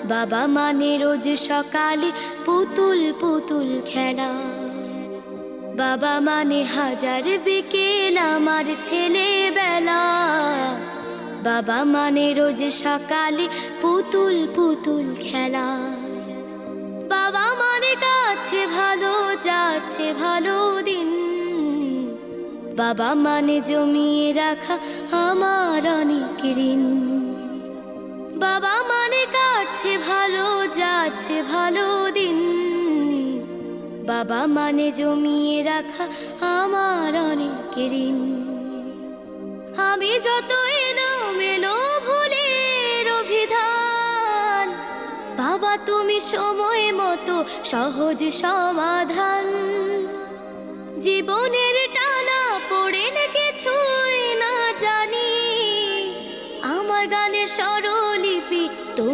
বাবা মানে রোজ সকালে পুতুল পুতুল খেলা। বাবা মানে হাজার বিকেল আমার ছেলেবেলা। বাবা মানে রোজ সকালে পুতুল পুতুল খেলা। বাবা মানে কাছে ভালো যাচ্ছে ভালো দিন। বাবা মানে জমিয়ে রাখা আমার অনেক ঋণ। বাবা মানে কাটছে ভালো যাচ্ছে ভালো দিন। বাবা মানে জমিয়ে রাখা আমার অনেক ঋণ। আমি যত এলোমেলো ভুলের অভিধান, বাবা তুমি সময় মতো সহজ সমাধান। জীবনের